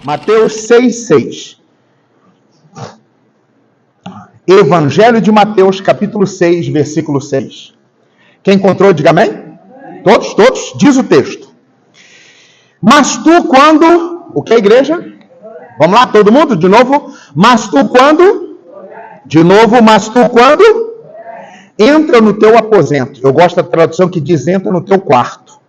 Mateus 6,6. Evangelho de Mateus, capítulo 6, versículo 6. Quem encontrou, diga amém? Todos? Todos? Diz o texto. Mas tu quando... O que, igreja? Vamos lá, todo mundo? De novo. Mas tu quando... De novo, mas tu quando... Entra no teu aposento. Eu gosto da tradução que diz entra no teu quarto.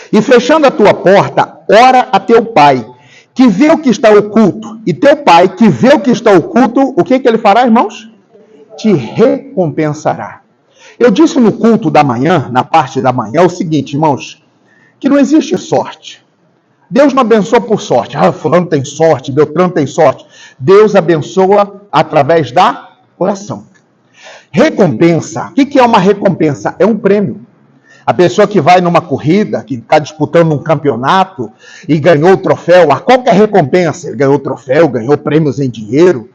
E fechando a tua porta, ora a teu pai, que vê o que está oculto. E teu pai, que vê o que está oculto, o que ele fará, irmãos? Te recompensará. Eu disse no culto da manhã, na parte da manhã, o seguinte, irmãos, que não existe sorte. Deus não abençoa por sorte. Ah, fulano tem sorte, Beltrano tem sorte. Deus abençoa através da oração. Recompensa. O que é uma recompensa? É um prêmio. A pessoa que vai numa corrida, que está disputando um campeonato e ganhou o troféu, qual que é a recompensa? Ele ganhou o troféu, ganhou prêmios em dinheiro.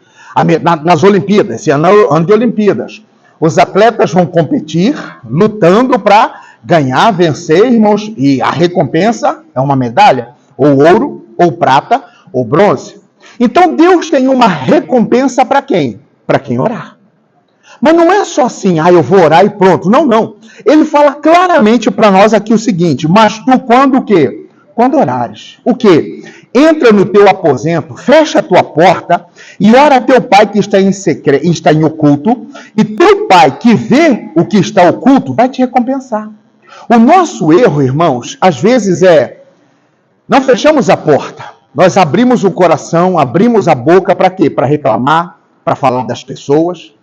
Nas Olimpíadas, esse ano de Olimpíadas, os atletas vão competir, lutando para ganhar, vencer, irmãos, e a recompensa é uma medalha, ou ouro, ou prata, ou bronze. Então Deus tem uma recompensa para quem? Para quem orar. Mas não é só assim, eu vou orar e pronto. Não, não. Ele fala claramente para nós aqui o seguinte, mas tu quando o quê? Quando orares. O quê? Entra no teu aposento, fecha a tua porta e ora a teu pai que está em secreto, está em oculto, e teu pai que vê o que está oculto vai te recompensar. O nosso erro, irmãos, às vezes não fechamos a porta. Nós abrimos o coração, abrimos a boca para quê? Para reclamar, para falar das pessoas.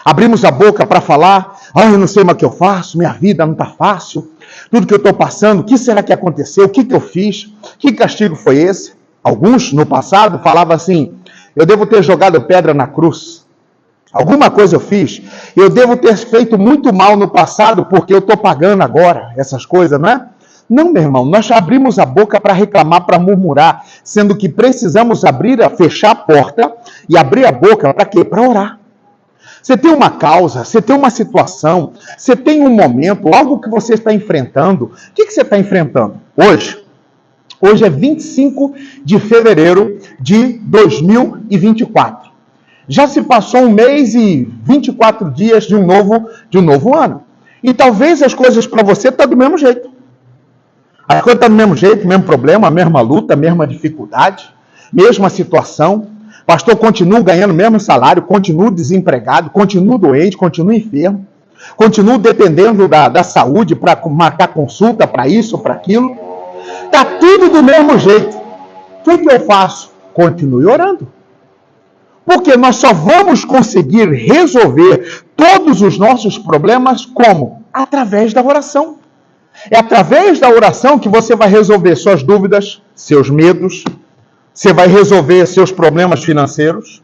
Abrimos a boca para falar, eu não sei mais o que eu faço, minha vida não está fácil, tudo que eu estou passando, o que será que aconteceu, o que eu fiz, que castigo foi esse? Alguns, no passado, falavam assim, eu devo ter jogado pedra na cruz, alguma coisa eu fiz, eu devo ter feito muito mal no passado, porque eu estou pagando agora essas coisas, não é? Não, meu irmão, nós abrimos a boca para reclamar, para murmurar, sendo que precisamos fechar a porta e abrir a boca para quê? Para orar. Você tem uma causa, você tem uma situação, você tem um momento, algo que você está enfrentando. O que você está enfrentando? Hoje é 25 de fevereiro de 2024. Já se passou 1 mês e 24 dias de um novo ano. E talvez as coisas para você estão do mesmo jeito. As coisas estão do mesmo jeito, mesmo problema, a mesma luta, a mesma dificuldade, mesma situação. Pastor, continuo ganhando o mesmo salário, continuo desempregado, continuo doente, continuo enfermo, continuo dependendo da saúde para marcar consulta, para isso, para aquilo. Está tudo do mesmo jeito. O que eu faço? Continue orando. Porque nós só vamos conseguir resolver todos os nossos problemas como? Através da oração. É através da oração que você vai resolver suas dúvidas, seus medos, você vai resolver seus problemas financeiros.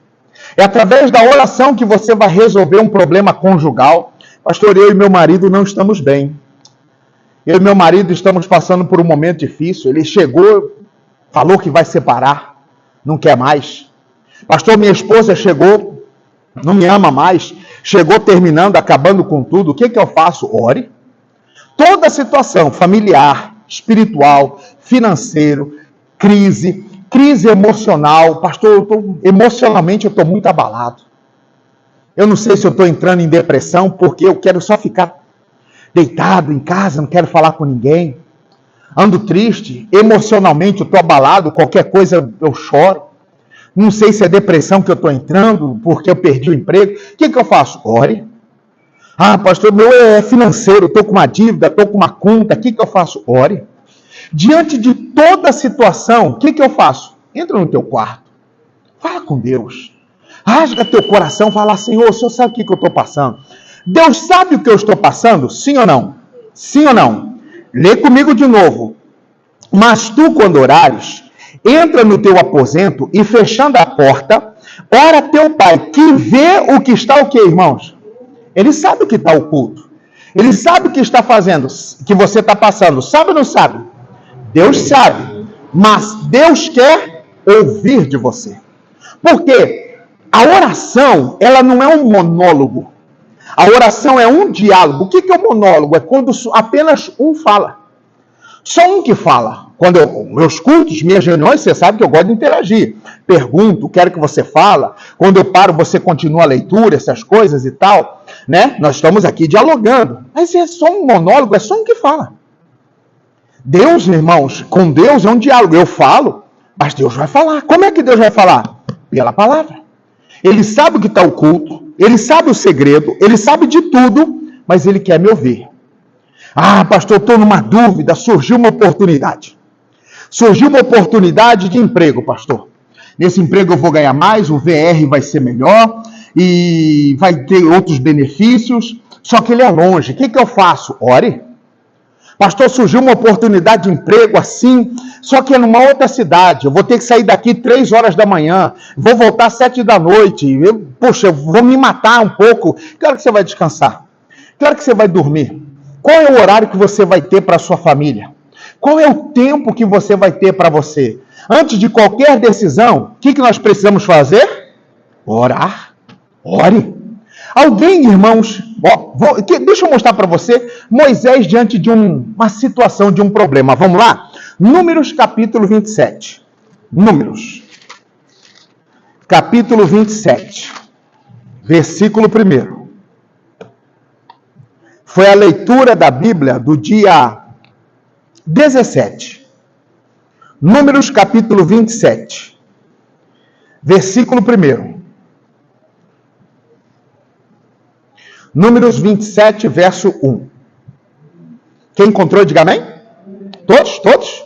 É através da oração que você vai resolver um problema conjugal. Pastor, eu e meu marido não estamos bem. Eu e meu marido estamos passando por um momento difícil. Ele chegou, falou que vai separar, não quer mais. Pastor, minha esposa chegou, não me ama mais. Chegou terminando, acabando com tudo. O que eu faço? Ore. Toda situação familiar, espiritual, financeiro, crise emocional. Pastor, emocionalmente eu estou muito abalado. Eu não sei se eu estou entrando em depressão, porque eu quero só ficar deitado em casa, não quero falar com ninguém. Ando triste, emocionalmente eu estou abalado, qualquer coisa eu choro. Não sei se é depressão que eu estou entrando, porque eu perdi o emprego. O que eu faço? Ore. Pastor, meu é financeiro, estou com uma dívida, estou com uma conta. O que eu faço? Ore. Diante de toda a situação, o que eu faço? Entra no teu quarto, fala com Deus, rasga teu coração, fala, Senhor, o Senhor sabe o que eu estou passando? Deus sabe o que eu estou passando? Sim ou não? Sim ou não? Lê comigo de novo. Mas tu, quando orares, entra no teu aposento e fechando a porta, ora teu pai, que vê o que está o quê, irmãos? Ele sabe o que está oculto. Ele sabe o que está fazendo, que você está passando. Sabe ou não sabe? Deus sabe, mas Deus quer ouvir de você. Porque a oração, ela não é um monólogo. A oração é um diálogo. O que é um monólogo? É quando apenas um fala. Só um que fala. Meus cultos, minhas reuniões, você sabe que eu gosto de interagir. Pergunto, quero que você fala. Quando eu paro, você continua a leitura, essas coisas e tal, né? Nós estamos aqui dialogando. Mas é só um monólogo, é só um que fala. Deus, irmãos, com Deus é um diálogo. Eu falo, mas Deus vai falar. Como é que Deus vai falar? Pela palavra. Ele sabe o que está oculto, ele sabe o segredo, ele sabe de tudo, mas ele quer me ouvir. Ah, pastor, estou numa dúvida, surgiu uma oportunidade. Surgiu uma oportunidade de emprego, pastor. Nesse emprego eu vou ganhar mais, o VR vai ser melhor e vai ter outros benefícios, só que ele é longe. O que eu faço? Ore. Pastor, surgiu uma oportunidade de emprego assim, só que é numa outra cidade. Eu vou ter que sair daqui 3 horas da manhã, vou voltar 7 da noite. Eu vou me matar um pouco. Que hora que você vai descansar? Que hora que você vai dormir? Qual é o horário que você vai ter para a sua família? Qual é o tempo que você vai ter para você? Antes de qualquer decisão, o que nós precisamos fazer? Orar. Ore. Alguém, irmãos, deixa eu mostrar para você Moisés diante de uma situação, de um problema. Vamos lá? Números, capítulo 27. Números, capítulo 27, versículo 1. Foi a leitura da Bíblia do dia 17. Números, capítulo 27, versículo 1. Números 27, verso 1. Quem encontrou, diga amém? Todos? Todos?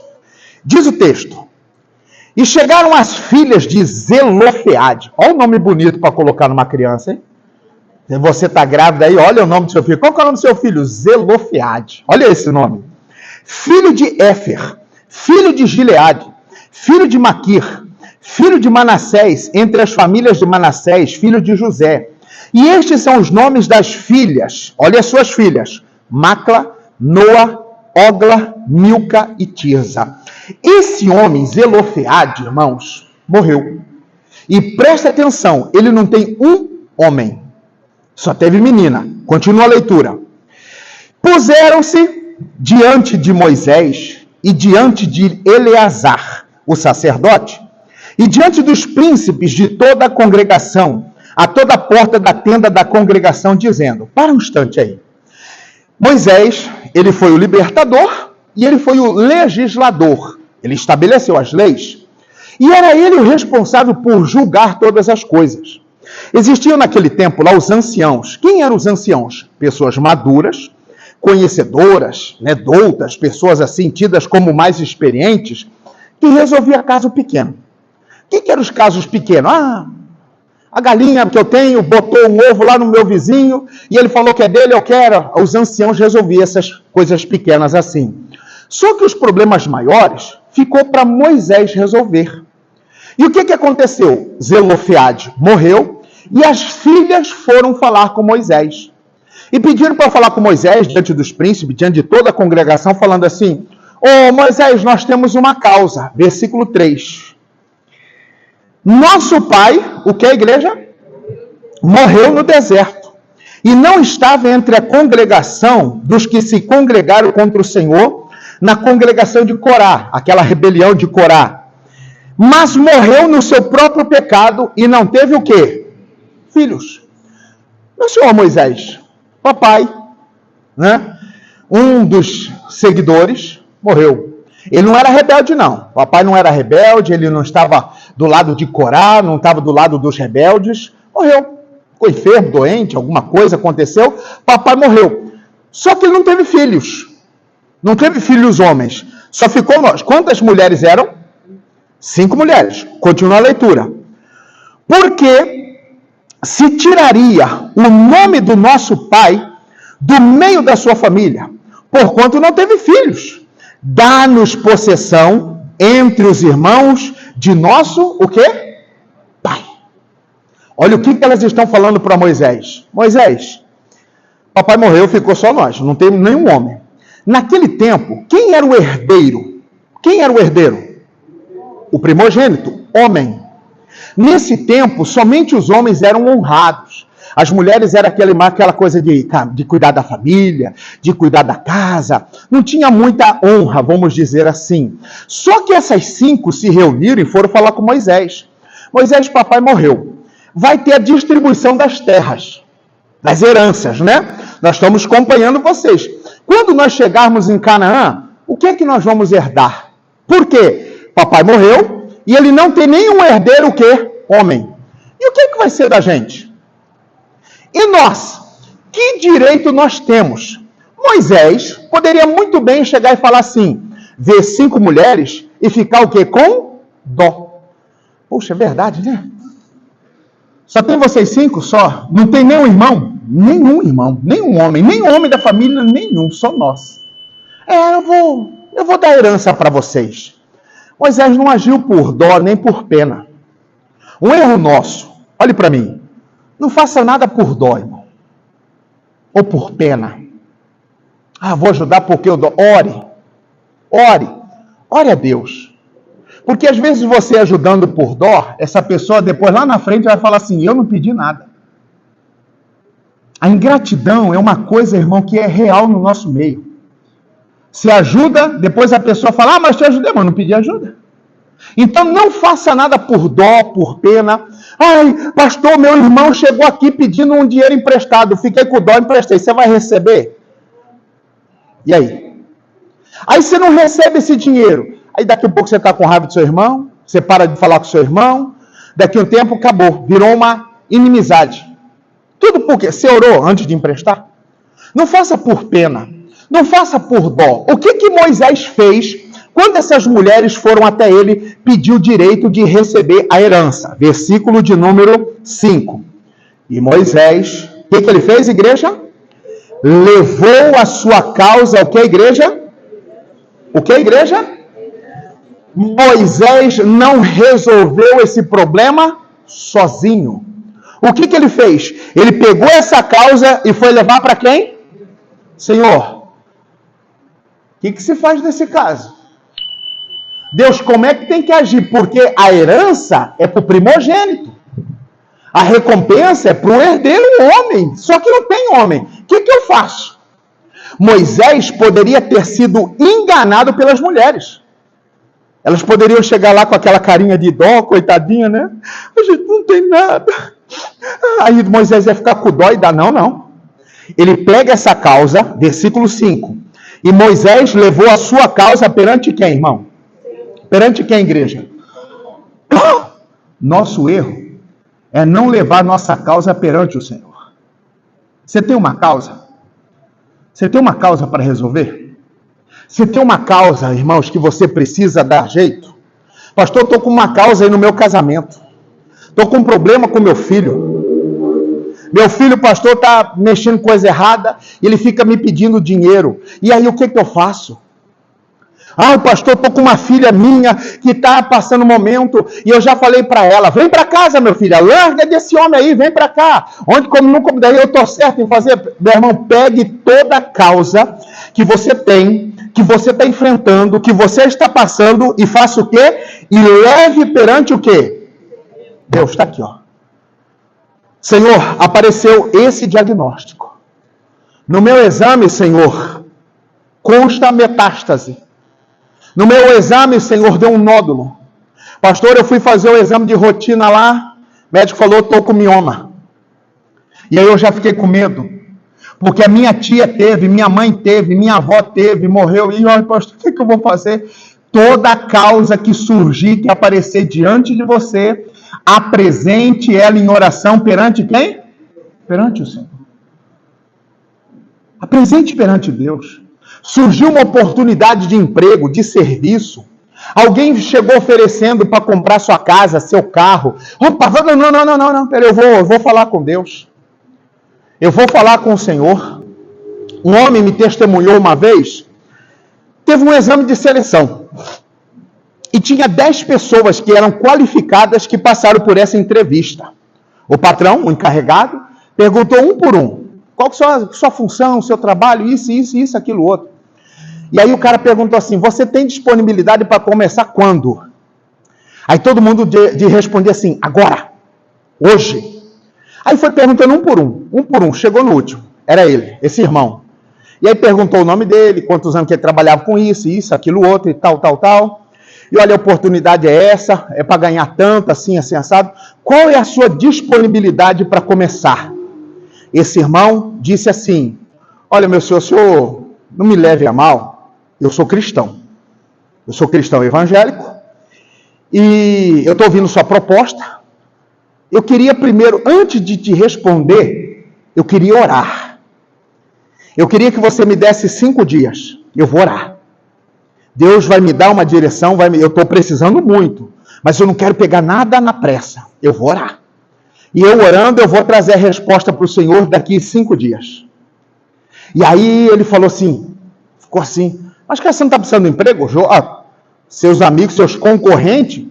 Diz o texto. E chegaram as filhas de Zelofeade. Olha o nome bonito para colocar numa criança, hein? Se você está grávida aí, olha o nome do seu filho. Qual que é o nome do seu filho? Zelofeade. Olha esse nome. Filho de Éfer, filho de Gileade, filho de Maquir, filho de Manassés, entre as famílias de Manassés, filho de José. E estes são os nomes das filhas. Olha as suas filhas. Macla, Noa, Ogla, Milca e Tirza. Esse homem, Zelofeade, irmãos, morreu. E presta atenção, ele não tem um homem. Só teve menina. Continua a leitura. Puseram-se diante de Moisés e diante de Eleazar, o sacerdote, e diante dos príncipes de toda a congregação, a toda a porta da tenda da congregação, dizendo, para um instante aí, Moisés, ele foi o libertador e ele foi o legislador, ele estabeleceu as leis, e era ele o responsável por julgar todas as coisas. Existiam naquele tempo lá os anciãos. Quem eram os anciãos? Pessoas maduras, conhecedoras, doutas, pessoas assim tidas como mais experientes, que resolvia caso pequeno. O que eram os casos pequenos? A galinha que eu tenho botou um ovo lá no meu vizinho e ele falou que é dele, eu quero. Os anciãos resolviam essas coisas pequenas assim. Só que os problemas maiores ficou para Moisés resolver. E o que aconteceu? Zelofeade morreu e as filhas foram falar com Moisés. E pediram para falar com Moisés, diante dos príncipes, diante de toda a congregação, falando assim, Moisés, nós temos uma causa. Versículo 3. Nosso pai, o que é a igreja? Morreu no deserto. E não estava entre a congregação dos que se congregaram contra o Senhor, na congregação de Corá, aquela rebelião de Corá. Mas morreu no seu próprio pecado e não teve o quê? Filhos. Meu senhor Moisés, papai, um dos seguidores, morreu. Ele não era rebelde, não. Papai não era rebelde, ele não estava do lado de Corá, não estava do lado dos rebeldes. Morreu. Ficou enfermo, doente, alguma coisa aconteceu. Papai morreu. Só que ele não teve filhos. Não teve filhos homens. Só ficou nós. Quantas mulheres eram? 5 mulheres. Continua a leitura. Porque se tiraria o nome do nosso pai do meio da sua família, porquanto não teve filhos. Dá-nos possessão entre os irmãos de nosso, o quê? Pai. Olha o que elas estão falando para Moisés. Moisés, papai morreu, ficou só nós, não tem nenhum homem. Naquele tempo, quem era o herdeiro? Quem era o herdeiro? O primogênito, homem. Nesse tempo, somente os homens eram honrados. As mulheres eram aquela coisa de cuidar da família, de cuidar da casa. Não tinha muita honra, vamos dizer assim. Só que essas 5 se reuniram e foram falar com Moisés. Moisés, papai morreu. Vai ter a distribuição das terras, das heranças, né? Nós estamos acompanhando vocês. Quando nós chegarmos em Canaã, o que é que nós vamos herdar? Por quê? Papai morreu e ele não tem nenhum herdeiro, o quê? Homem. E o que é que vai ser da gente? E nós? Que direito nós temos? Moisés poderia muito bem chegar e falar assim, ver 5 mulheres e ficar o quê? Com dó. Poxa, é verdade, né? Só tem vocês 5 só? Não tem nenhum irmão? Nenhum irmão, nenhum homem da família, nenhum, só nós. Eu vou dar herança para vocês. Moisés não agiu por dó nem por pena. Um erro nosso, olhe para mim, não faça nada por dó, irmão, ou por pena. Vou ajudar porque eu dou. Ore a Deus. Porque às vezes você ajudando por dó, essa pessoa depois lá na frente vai falar assim, eu não pedi nada. A ingratidão é uma coisa, irmão, que é real no nosso meio. Você ajuda, depois a pessoa fala, mas te ajudei, mas não pedi ajuda. Então não faça nada por dó, por pena. Pastor, meu irmão chegou aqui pedindo um dinheiro emprestado, fiquei com dó, emprestei, você vai receber? E aí? Aí você não recebe esse dinheiro. Aí daqui a pouco você está com raiva do seu irmão, você para de falar com o seu irmão, daqui a um tempo acabou, virou uma inimizade. Tudo porque você orou antes de emprestar? Não faça por pena, não faça por dó. O que Moisés fez quando essas mulheres foram até ele pedir o direito de receber a herança? Versículo de número 5. E Moisés, o que ele fez, igreja? Levou a sua causa, o que, igreja? O que, igreja? Moisés não resolveu esse problema sozinho. O que ele fez? Ele pegou essa causa e foi levar para quem? Senhor, o que se faz nesse caso? Deus, como é que tem que agir? Porque a herança é para o primogênito. A recompensa é para o herdeiro, o homem. Só que não tem homem. O que eu faço? Moisés poderia ter sido enganado pelas mulheres. Elas poderiam chegar lá com aquela carinha de dó, coitadinha, né? A gente não tem nada. Aí Moisés ia ficar com dó e dar, não. Ele pega essa causa, versículo 5. E Moisés levou a sua causa perante quem, irmão? Perante quem, igreja? Nosso erro é não levar nossa causa perante o Senhor. Você tem uma causa? Você tem uma causa para resolver? Você tem uma causa, irmãos, que você precisa dar jeito? Pastor, estou com uma causa aí no meu casamento. Estou com um problema com meu filho. Meu filho, pastor, está mexendo coisa errada e ele fica me pedindo dinheiro. E aí, o que eu faço? Pastor, estou com uma filha minha que está passando um momento e eu já falei para ela, vem para casa, meu filho, larga desse homem aí, vem para cá. Onde, como nunca, daí eu estou certo em fazer. Meu irmão, pegue toda a causa que você tem, que você está enfrentando, que você está passando e faça o quê? E leve perante o quê? Deus está aqui, ó. Senhor, apareceu esse diagnóstico. No meu exame, Senhor, consta a metástase. No meu exame, Senhor, deu um nódulo. Pastor, eu fui fazer o exame de rotina lá, o médico falou, estou com mioma. E aí eu já fiquei com medo. Porque a minha tia teve, minha mãe teve, minha avó teve, morreu. E olha, pastor, o que eu vou fazer? Toda causa que surgir, que aparecer diante de você, apresente ela em oração perante quem? Perante o Senhor. Apresente perante Deus. Surgiu uma oportunidade de emprego, de serviço. Alguém chegou oferecendo para comprar sua casa, seu carro. Opa, não, peraí, eu vou falar com Deus. Eu vou falar com o Senhor. Um homem me testemunhou uma vez, teve um exame de seleção. E tinha 10 pessoas que eram qualificadas que passaram por essa entrevista. O patrão, o encarregado, perguntou um por um. Qual que é a sua função, o seu trabalho, isso, aquilo, outro. E aí o cara perguntou assim, você tem disponibilidade para começar quando? Aí todo mundo respondia assim, agora, hoje. Aí foi perguntando um por um, chegou no último, era ele, esse irmão. E aí perguntou o nome dele, quantos anos que ele trabalhava com isso, aquilo, outro e tal. E olha, a oportunidade é essa, é para ganhar tanto, assim, assado. Qual é a sua disponibilidade para começar? Esse irmão disse assim, olha, meu senhor, o senhor não me leve a mal, eu sou cristão evangélico, e eu estou ouvindo sua proposta. Eu queria primeiro, antes de te responder, eu queria orar. Eu queria que você me desse 5 dias. Eu vou orar. Deus vai me dar uma direção, eu estou precisando muito, mas eu não quero pegar nada na pressa. Eu vou orar. E eu orando, eu vou trazer a resposta para o Senhor daqui 5 dias. E aí ele falou assim, ficou assim, mas que você não está precisando de emprego? Seus amigos, seus concorrentes,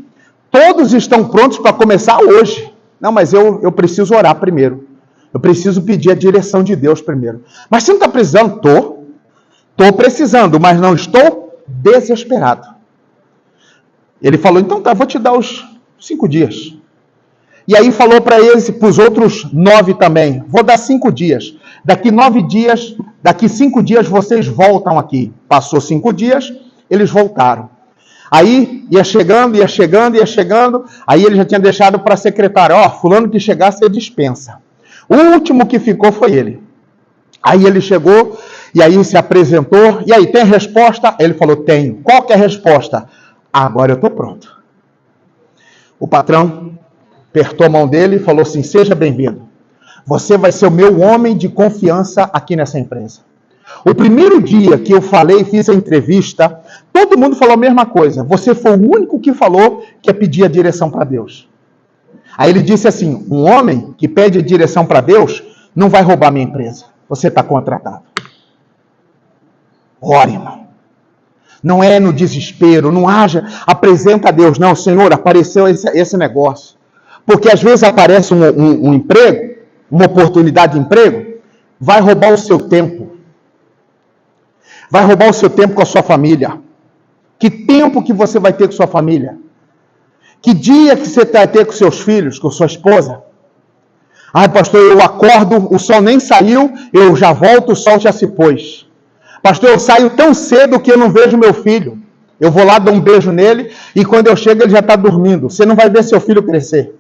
todos estão prontos para começar hoje. Não, mas eu preciso orar primeiro. Eu preciso pedir a direção de Deus primeiro. Mas você não está precisando? Estou precisando, mas não estou desesperado. Ele falou, então tá, vou te dar os 5 dias. E aí falou para eles, para os outros 9 também, vou dar 5 dias. Daqui 5 dias vocês voltam aqui. Passou 5 dias, eles voltaram. Aí ia chegando, aí ele já tinha deixado para a secretária, fulano que chegar, você dispensa. O último que ficou foi ele. Aí ele chegou, e aí se apresentou, e aí, tem resposta? Ele falou, tenho. Qual que é a resposta? Agora eu estou pronto. O patrão apertou a mão dele e falou assim, seja bem-vindo. Você vai ser o meu homem de confiança aqui nessa empresa. O primeiro dia que eu falei, fiz a entrevista, todo mundo falou a mesma coisa. Você foi o único que falou que ia pedir a direção para Deus. Aí ele disse assim, um homem que pede a direção para Deus não vai roubar minha empresa. Você está contratado. Ore, irmão. Não é no desespero, não haja, apresenta a Deus. Não, Senhor, apareceu esse negócio. Porque às vezes aparece um emprego, uma oportunidade de emprego, vai roubar o seu tempo. Vai roubar o seu tempo com a sua família. Que tempo que você vai ter com sua família? Que dia que você vai ter com seus filhos, com sua esposa? Ai, pastor, eu acordo, o sol nem saiu, eu já volto, o sol já se pôs. Pastor, eu saio tão cedo que eu não vejo meu filho. Eu vou lá, dou um beijo nele, e quando eu chego ele já está dormindo. Você não vai ver seu filho crescer.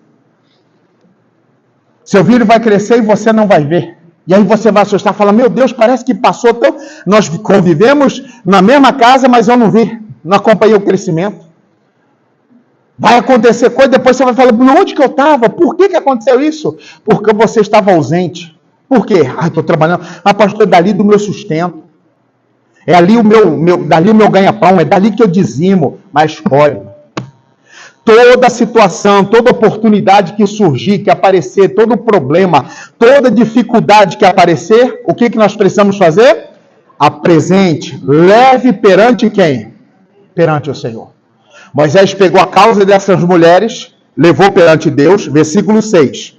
Seu filho vai crescer e você não vai ver. E aí você vai assustar, fala, meu Deus, parece que passou tão... Nós convivemos na mesma casa, mas eu não vi, não acompanhei o crescimento. Vai acontecer coisa, depois você vai falar, onde que eu estava? Por que aconteceu isso? Porque você estava ausente. Por quê? Estou trabalhando. Mas pastor, é dali do meu sustento. É ali dali o meu ganha-pão, é dali que eu dizimo. Mas olha, toda situação, toda oportunidade que surgir, que aparecer, todo problema, toda dificuldade que aparecer, o que nós precisamos fazer? Apresente, leve perante quem? Perante o Senhor. Moisés pegou a causa dessas mulheres, levou perante Deus, versículo 6.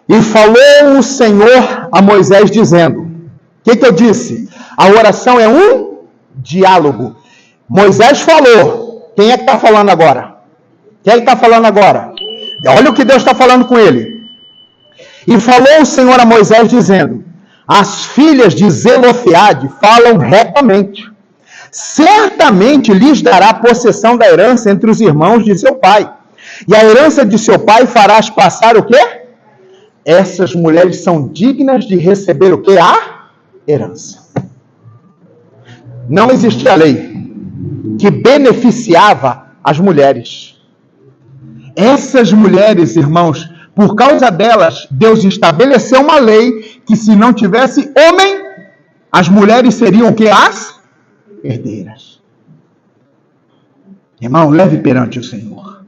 E falou o Senhor a Moisés dizendo, o que eu disse? A oração é um diálogo. Moisés falou, quem é que está falando agora? Quem é que está falando agora? Olha o que Deus está falando com ele. E falou o Senhor a Moisés dizendo, as filhas de Zelofeade falam retamente. Certamente lhes dará possessão da herança entre os irmãos de seu pai. E a herança de seu pai farás passar o quê? Essas mulheres são dignas de receber o quê? A herança. Não existia lei que beneficiava as mulheres. Essas mulheres, irmãos, por causa delas, Deus estabeleceu uma lei que se não tivesse homem, as mulheres seriam o quê? As herdeiras. Irmão, leve perante o Senhor.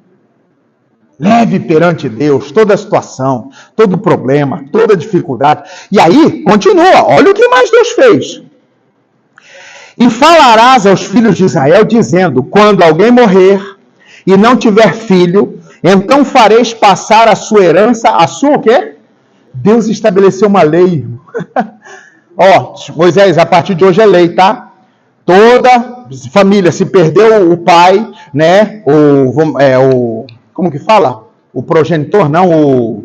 Leve perante Deus toda a situação, todo o problema, toda a dificuldade. E aí, continua. Olha o que mais Deus fez. E falarás aos filhos de Israel, dizendo, quando alguém morrer e não tiver filho, então fareis passar a sua herança, a sua o quê? Deus estabeleceu uma lei. Moisés, a partir de hoje é lei, tá? Toda família, se perdeu o pai, né? Como que fala? O progenitor, não,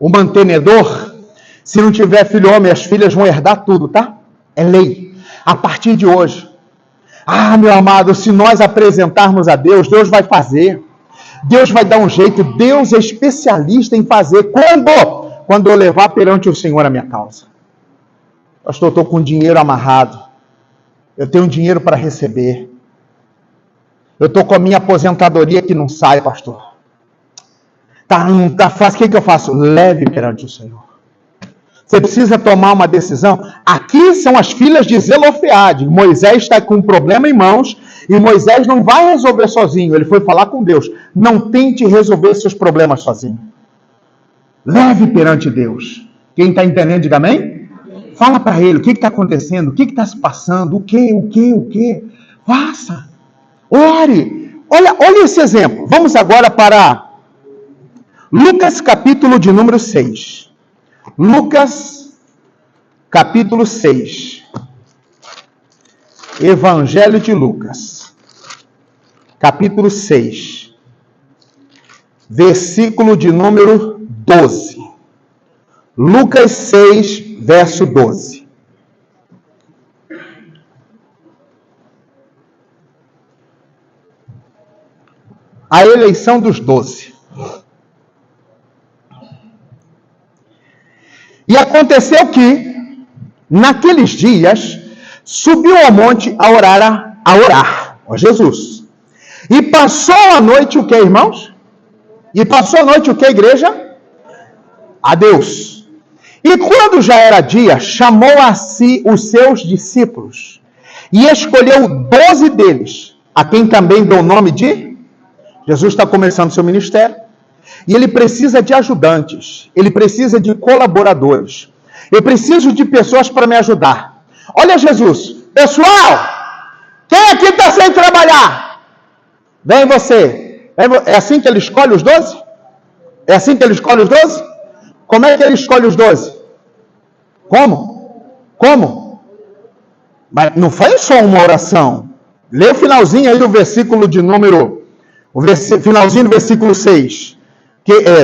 o mantenedor, se não tiver filho homem, as filhas vão herdar tudo, tá? É lei. A partir de hoje. Ah, meu amado, se nós apresentarmos a Deus, Deus vai fazer. Deus vai dar um jeito. Deus é especialista em fazer. Quando? Quando eu levar perante o Senhor a minha causa. Pastor, eu estou com dinheiro amarrado. Eu tenho dinheiro para receber. Eu estou com a minha aposentadoria que não sai, pastor. Não tá fácil. O que eu faço? Leve perante o Senhor. Você precisa tomar uma decisão. Aqui são as filhas de Zelofeade. Moisés está com um problema em mãos e Moisés não vai resolver sozinho. Ele foi falar com Deus. Não tente resolver seus problemas sozinho. Leve perante Deus. Quem está entendendo, diga amém? Fala para ele o que está acontecendo, o que está se passando, o que? Faça. Ore. Olha esse exemplo. Vamos agora para Lucas, capítulo de número 6. Lucas, capítulo 6. Evangelho de Lucas, capítulo 6. Versículo de número 12. Lucas 6, verso 12. A eleição dos 12. E aconteceu que, naqueles dias, subiu ao monte a orar, ó Jesus. E passou a noite o que, irmãos? E passou a noite o que, igreja? A Deus. E quando já era dia, chamou a si os seus discípulos e escolheu 12 deles, a quem também deu o nome de... Jesus está começando seu ministério. E ele precisa de ajudantes, ele precisa de colaboradores. Eu preciso de pessoas para me ajudar. Olha Jesus, pessoal, quem aqui está sem trabalhar? Vem você. É assim que ele escolhe os 12? É assim que ele escolhe os 12? Como é que ele escolhe os 12? Como? Mas não foi só uma oração. Lê o finalzinho aí do versículo de número... finalzinho do versículo 6.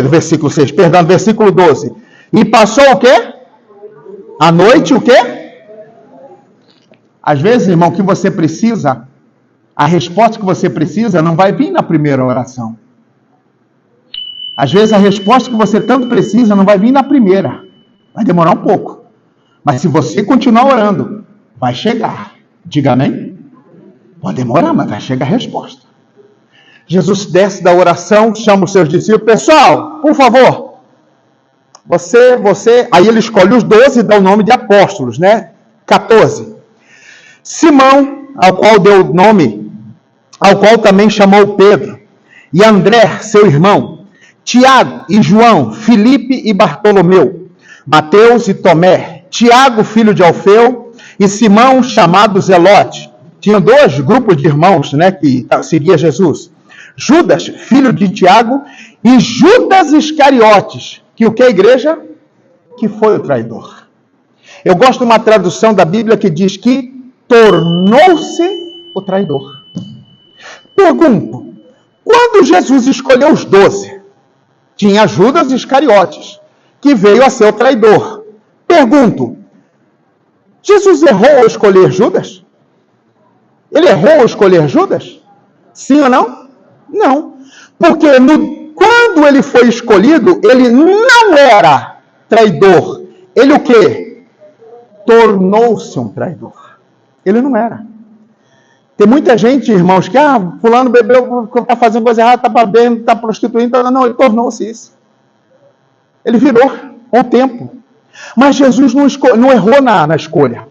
Versículo 6, perdão, versículo 12. E passou o quê? A noite o quê? Às vezes, irmão, o que você precisa, a resposta que você precisa não vai vir na primeira oração. Às vezes a resposta que você tanto precisa não vai vir na primeira. Vai demorar um pouco. Mas se você continuar orando, vai chegar. Diga amém? Pode demorar, mas vai chegar a resposta. Jesus desce da oração, chama os seus discípulos. Pessoal, por favor, você... Aí ele escolhe os 12 e dá o nome de apóstolos, né? 14. Simão, ao qual deu o nome, ao qual também chamou Pedro. E André, seu irmão. Tiago e João, Filipe e Bartolomeu. Mateus e Tomé. Tiago, filho de Alfeu. E Simão, chamado Zelote. Tinha 2 grupos de irmãos, né, que seguia Jesus. Judas, filho de Tiago, e Judas Iscariotes, que o que a igreja? Que foi o traidor. Eu gosto de uma tradução da Bíblia que diz que tornou-se o traidor. Pergunto, quando Jesus escolheu os 12, tinha Judas Iscariotes, que veio a ser o traidor. Pergunto, Jesus errou ao escolher Judas? Ele errou ao escolher Judas? Sim ou não? Não, porque quando ele foi escolhido, ele não era traidor. Ele o quê? Tornou-se um traidor. Ele não era. Tem muita gente, irmãos, que fulano bebeu, está fazendo coisa errada, está bebendo, está prostituindo. Não, ele tornou-se isso. Ele virou com o tempo. Mas Jesus não errou na escolha.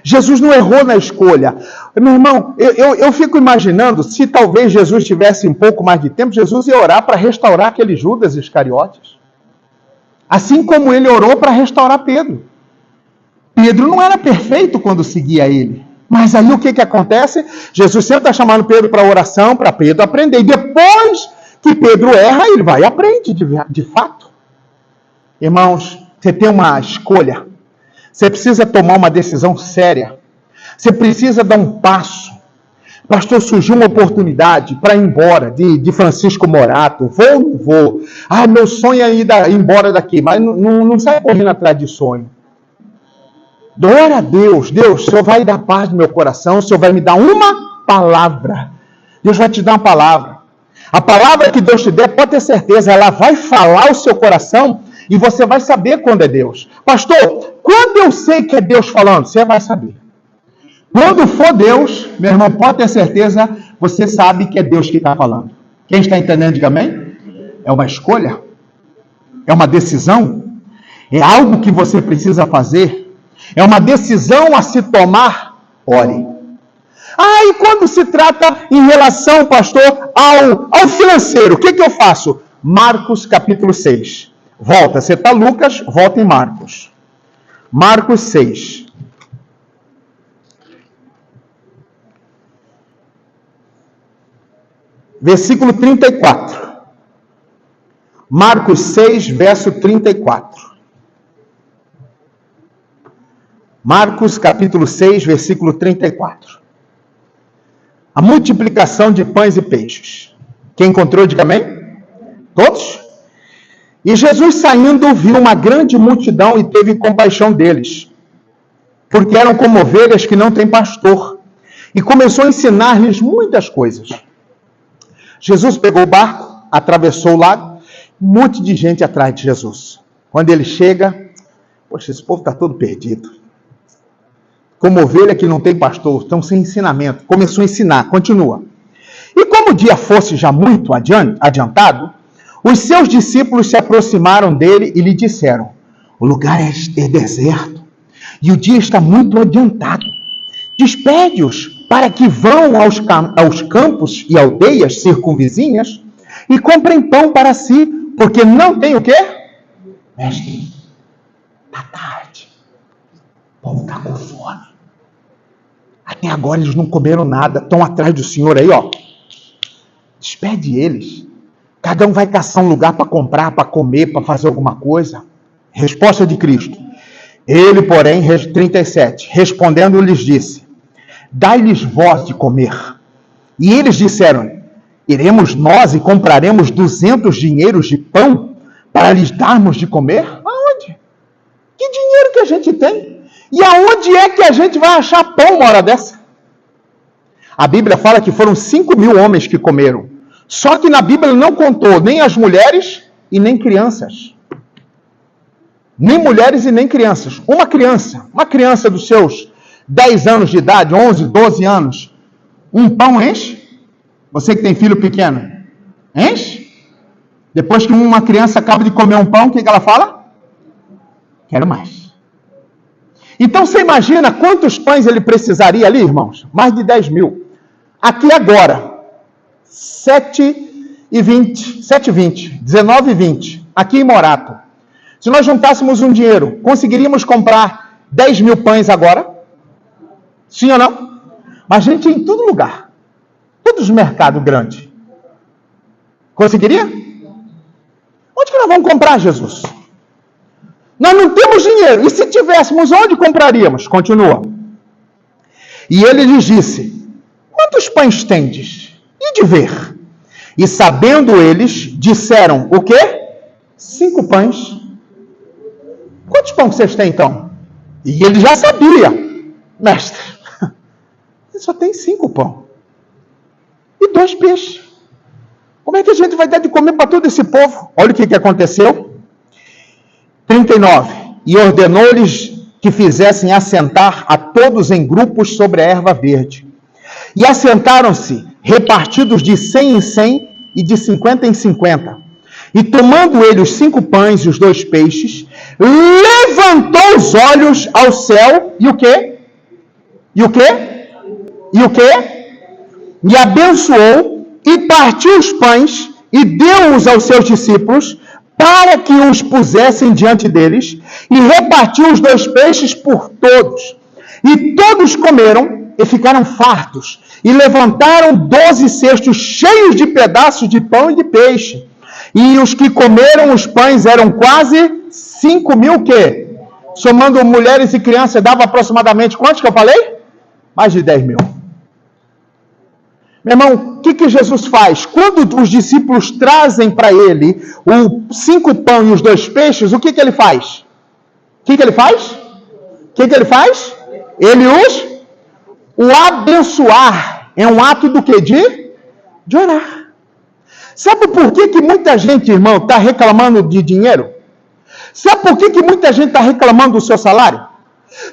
Jesus não errou na escolha. Meu irmão, eu fico imaginando, se talvez Jesus tivesse um pouco mais de tempo, Jesus ia orar para restaurar aquele Judas Iscariotes. Assim como ele orou para restaurar Pedro. Pedro não era perfeito quando seguia ele. Mas aí o que acontece? Jesus sempre está chamando Pedro para oração, para Pedro aprender. E depois que Pedro erra, ele vai e aprende de fato. Irmãos, você tem uma escolha. Você precisa tomar uma decisão séria. Você precisa dar um passo. Pastor, surgiu uma oportunidade para ir embora de Francisco Morato. Vou ou não vou? Ah, meu sonho é ir embora daqui, mas não sai correndo atrás de sonho. Glória a Deus. Deus, o Senhor vai dar paz no meu coração, o Senhor vai me dar uma palavra. Deus vai te dar uma palavra. A palavra que Deus te der, pode ter certeza, ela vai falar o seu coração e você vai saber quando é Deus. Pastor, quando eu sei que é Deus falando, você vai saber. Quando for Deus, meu irmão, pode ter certeza, você sabe que é Deus que está falando. Quem está entendendo, diga amém? É uma escolha? É uma decisão? É algo que você precisa fazer? É uma decisão a se tomar? Ore. Ah, e quando se trata em relação, pastor, ao financeiro, o que eu faço? Marcos capítulo 6. Volta, você está Lucas, volta em Marcos. Marcos 6. Versículo 34. Marcos 6, verso 34. Marcos, capítulo 6, versículo 34. A multiplicação de pães e peixes. Quem encontrou, diga amém? Todos? E Jesus saindo, viu uma grande multidão e teve compaixão deles, porque eram como ovelhas que não têm pastor. E começou a ensinar-lhes muitas coisas. Jesus pegou o barco, atravessou o lago, um monte de gente atrás de Jesus. Quando ele chega, poxa, esse povo está todo perdido. Como ovelha que não tem pastor, estão sem ensinamento. Começou a ensinar, continua. E como o dia fosse já muito adiantado, os seus discípulos se aproximaram dele e lhe disseram: o lugar é deserto e o dia está muito adiantado. Despede-os para que vão aos campos e aldeias circunvizinhas e comprem pão para si, porque não tem o quê? Mestre, está tarde. O povo está com fome. Até agora eles não comeram nada, estão atrás do Senhor aí, ó. Despede eles. Cada um vai caçar um lugar para comprar, para comer, para fazer alguma coisa. Resposta de Cristo. Ele, porém, 37, respondendo, lhes disse: dai-lhes vós de comer. E eles disseram: iremos nós e compraremos 200 dinheiros de pão para lhes darmos de comer? Aonde? Que dinheiro que a gente tem? E aonde é que a gente vai achar pão uma hora dessa? A Bíblia fala que foram 5.000 homens que comeram. Só que na Bíblia não contou nem as mulheres e nem crianças. Nem mulheres e nem crianças. Uma criança dos seus 10 anos de idade, 11, 12 anos, um pão enche? Você que tem filho pequeno, enche? Depois que uma criança acaba de comer um pão, o que ela fala? Quero mais. Então você imagina quantos pães ele precisaria ali, irmãos? Mais de 10.000. Aqui agora, 7h20, 19h20, aqui em Morato. Se nós juntássemos um dinheiro, conseguiríamos comprar 10.000 pães agora? Sim ou não? Mas a gente em todo lugar. Todos os mercados grandes. Conseguiria? Onde que nós vamos comprar, Jesus? Nós não temos dinheiro. E se tivéssemos, onde compraríamos? Continua. E ele lhes disse: quantos pães tendes? E de ver. E sabendo eles, disseram o quê? 5 pães. Quantos pães vocês têm então? E ele já sabia. Mestre, ele só tem 5 pães. E 2 peixes. Como é que a gente vai dar de comer para todo esse povo? Olha o que aconteceu. 39. E ordenou-lhes que fizessem assentar a todos em grupos sobre a erva verde. E assentaram-se, repartidos de 100 em 100 e de 50 em 50. E tomando ele os 5 pães e os 2 peixes, levantou os olhos ao céu, e o quê? E o quê? E o quê? E abençoou, e partiu os pães, e deu-os aos seus discípulos, para que os pusessem diante deles, e repartiu os 2 peixes por todos. E todos comeram, e ficaram fartos, e levantaram 12 cestos cheios de pedaços de pão e de peixe. E os que comeram os pães eram quase 5.000 o quê? Somando mulheres e crianças, dava aproximadamente quantos que eu falei? Mais de 10.000. Meu irmão, o que Jesus faz? Quando os discípulos trazem para ele os 5 pães e os 2 peixes, o que ele faz? O que ele faz? Ele o abençoar. É um ato do quê? De orar. Sabe por que muita gente, irmão, está reclamando de dinheiro? Sabe por que muita gente está reclamando do seu salário?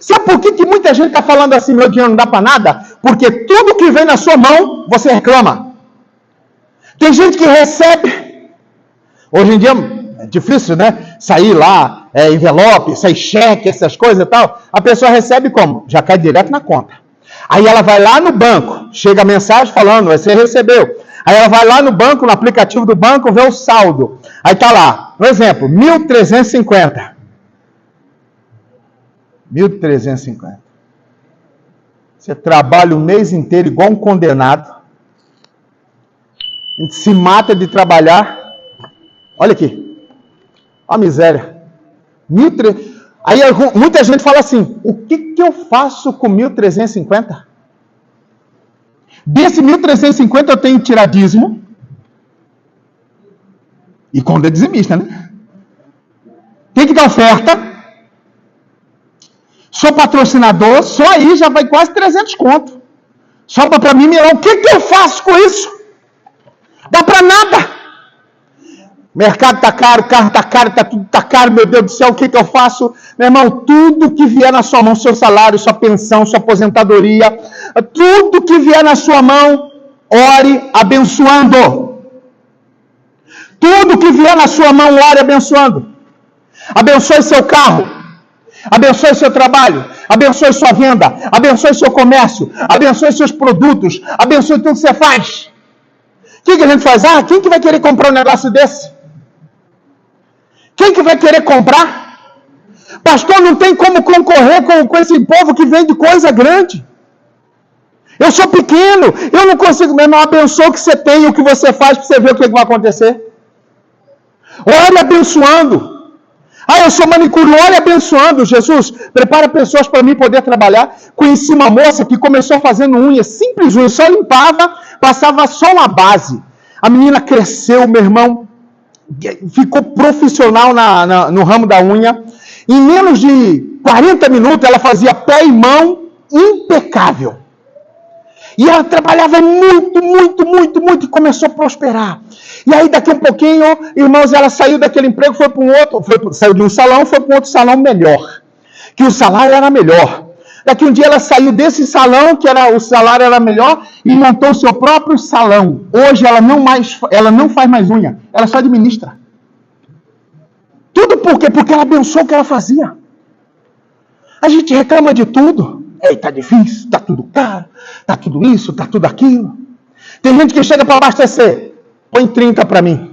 Sabe por que muita gente está falando assim, meu dinheiro não dá para nada? Porque tudo que vem na sua mão, você reclama. Tem gente que recebe. Hoje em dia é difícil, né? Sair lá, envelope, sair cheque, essas coisas e tal. A pessoa recebe como? Já cai direto na conta. Aí ela vai lá no banco, chega a mensagem falando, você recebeu. Aí ela vai lá no banco, no aplicativo do banco, vê o saldo. Aí está lá, por exemplo, 1.350. 1.350. Você trabalha o mês inteiro igual um condenado. A gente se mata de trabalhar. Olha aqui. Olha a miséria. 1.300. Aí muita gente fala assim, o que eu faço com 1.350? Desse 1.350 eu tenho que tirar dízimo. E quando é dizimista, né? Tem que dar oferta. Sou patrocinador, só aí já vai quase 300 conto. Sobra para mim, o que eu faço com isso? Dá para nada. Mercado está caro, carro está caro, tudo está caro, meu Deus do céu, o que eu faço? Meu irmão, tudo que vier na sua mão, seu salário, sua pensão, sua aposentadoria, tudo que vier na sua mão, ore abençoando. Tudo que vier na sua mão, ore abençoando. Abençoe seu carro. Abençoe seu trabalho, abençoe sua venda, abençoe seu comércio, abençoe seus produtos, abençoe tudo que você faz. O que a gente faz? Quem que vai querer comprar um negócio desse? Quem que vai querer comprar? Pastor, não tem como concorrer com esse povo que vende coisa grande. Eu sou pequeno, eu não consigo. Meu irmão, abençoe o que você tem e o que você faz para você ver o que vai acontecer. Ore abençoando. Eu sou manicure, olha abençoando. Jesus, prepara pessoas para mim poder trabalhar. Conheci uma moça que começou fazendo unhas, simples unhas, só limpava, passava só uma base. A menina cresceu, meu irmão, ficou profissional no ramo da unha. Em menos de 40 minutos ela fazia pé e mão impecável. E ela trabalhava muito, e começou a prosperar. E aí, daqui a pouquinho, irmãos, ela saiu daquele emprego, foi para um outro, saiu de um salão, foi para um outro salão melhor. Que o salário era melhor. Daqui um dia ela saiu desse salão, o salário era melhor, e montou o seu próprio salão. Hoje ela não faz mais unha, ela só administra. Tudo por quê? Porque ela abençoou o que ela fazia. A gente reclama de tudo. Tá difícil, está tudo caro, está tudo isso, está tudo aquilo. Tem gente que chega para abastecer, põe 30 para mim.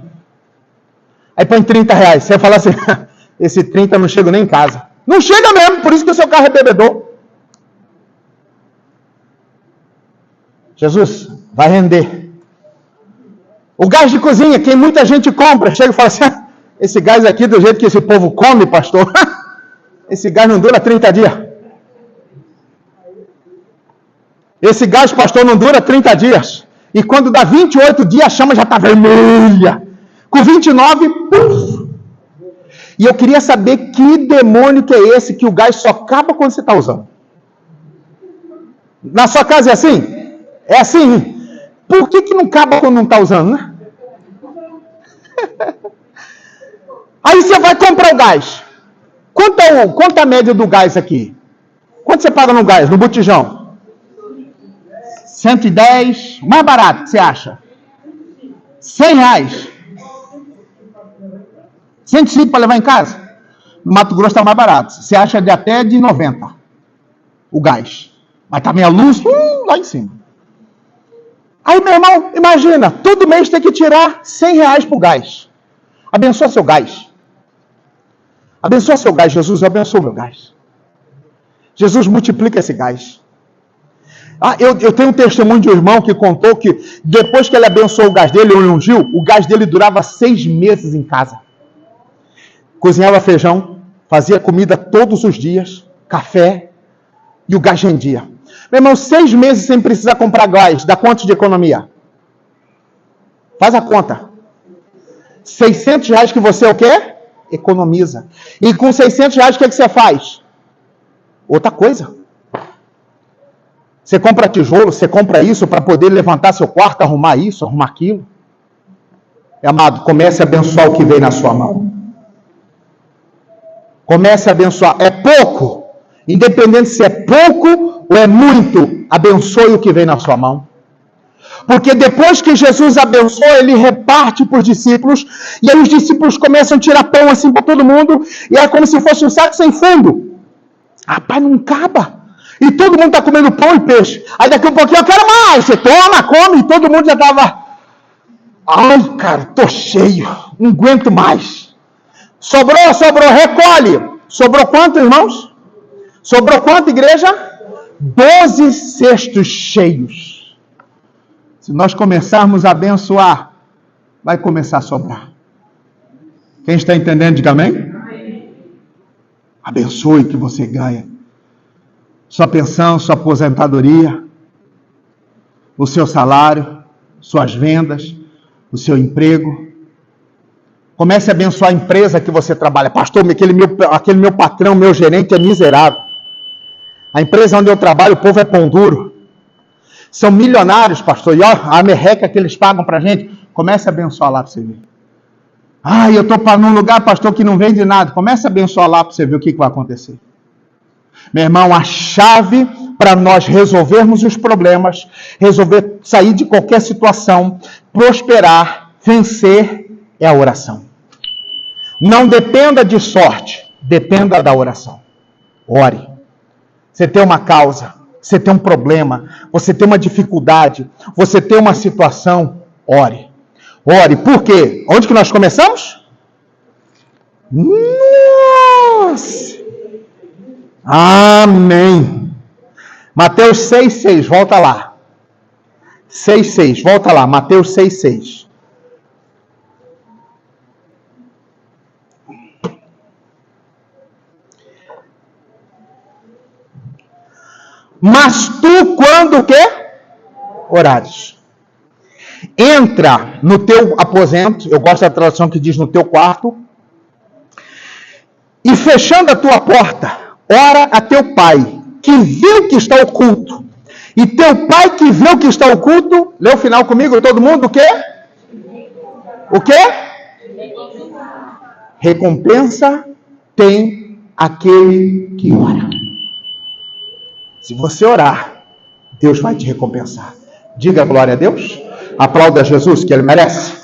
Aí põe 30 reais. Você vai falar assim, esse 30 não chega nem em casa. Não chega mesmo, por isso que o seu carro é bebedor. Jesus, vai render. O gás de cozinha, que muita gente compra, chega e fala assim, esse gás aqui do jeito que esse povo come, pastor, esse gás não dura 30 dias. Esse gás, pastor, não dura 30 dias. E quando dá 28 dias, a chama já está vermelha. Com 29, puf! E eu queria saber que demônio que é esse que o gás só acaba quando você está usando. Na sua casa é assim? É assim. Por que não acaba quando não está usando, né? Aí você vai comprar o gás. Quanto a média do gás aqui? Quanto você paga no gás, no botijão? 110, mais barato, que você acha? 100 reais. 105 para levar em casa? No Mato Grosso está mais barato. Você acha de até de 90 o gás. Mas também a luz lá em cima. Aí, meu irmão, imagina, todo mês tem que tirar 100 reais para o gás. Abençoa seu gás. Abençoa seu gás, Jesus, eu abençoo meu gás. Jesus multiplica esse gás. Eu tenho um testemunho de um irmão que contou que depois que ele abençoou o gás dele, ele ungiu, o gás dele durava 6 meses em casa. Cozinhava feijão, fazia comida todos os dias, café, e o gás rendia. Meu irmão, 6 meses sem precisar comprar gás, dá quanto de economia? Faz a conta. 600 reais que você o quê? Economiza. E com 600 reais o que você faz? Outra coisa. Você compra tijolo, você compra isso para poder levantar seu quarto, arrumar isso, arrumar aquilo. Amado, comece a abençoar o que vem na sua mão. Comece a abençoar. É pouco. Independente se é pouco ou é muito, abençoe o que vem na sua mão. Porque depois que Jesus abençoa, ele reparte para os discípulos, e aí os discípulos começam a tirar pão assim para todo mundo, e é como se fosse um saco sem fundo. Rapaz, não acaba. E todo mundo está comendo pão e peixe. Aí daqui a pouquinho eu quero mais. Você toma, come, e todo mundo já estava... Ai, cara, tô cheio. Não aguento mais. Sobrou, recolhe. Sobrou quanto, irmãos? Sobrou quanto, igreja? 12 cestos cheios. Se nós começarmos a abençoar, vai começar a sobrar. Quem está entendendo, diga amém. Abençoe o que você ganha. Sua pensão, sua aposentadoria, o seu salário, suas vendas, o seu emprego. Comece a abençoar a empresa que você trabalha. Pastor, aquele meu patrão, meu gerente é miserável. A empresa onde eu trabalho, o povo é pão duro. São milionários, pastor. E ó, a merreca que eles pagam pra gente. Comece a abençoar lá para você ver. Eu estou num lugar, pastor, que não vende nada. Comece a abençoar lá para você ver o que vai acontecer. Meu irmão, a chave para nós resolvermos os problemas, resolver sair de qualquer situação, prosperar, vencer, é a oração. Não dependa de sorte, dependa da oração. Ore. Você tem uma causa, você tem um problema, você tem uma dificuldade, você tem uma situação, ore. Ore. Por quê? Onde que nós começamos? Nossa! Amém. Mateus 6,6, volta lá. 6,6, volta lá. Mateus 6,6. Mas tu, quando o quê? Orares. Entra no teu aposento, eu gosto da tradução que diz no teu quarto, e fechando a tua porta, ora a teu pai, que vê o que está oculto. E teu pai que vê o que está oculto, lê o final comigo, todo mundo, o quê? O quê? Recompensa tem aquele que ora. Se você orar, Deus vai te recompensar. Diga glória a Deus. Aplauda Jesus, que Ele merece.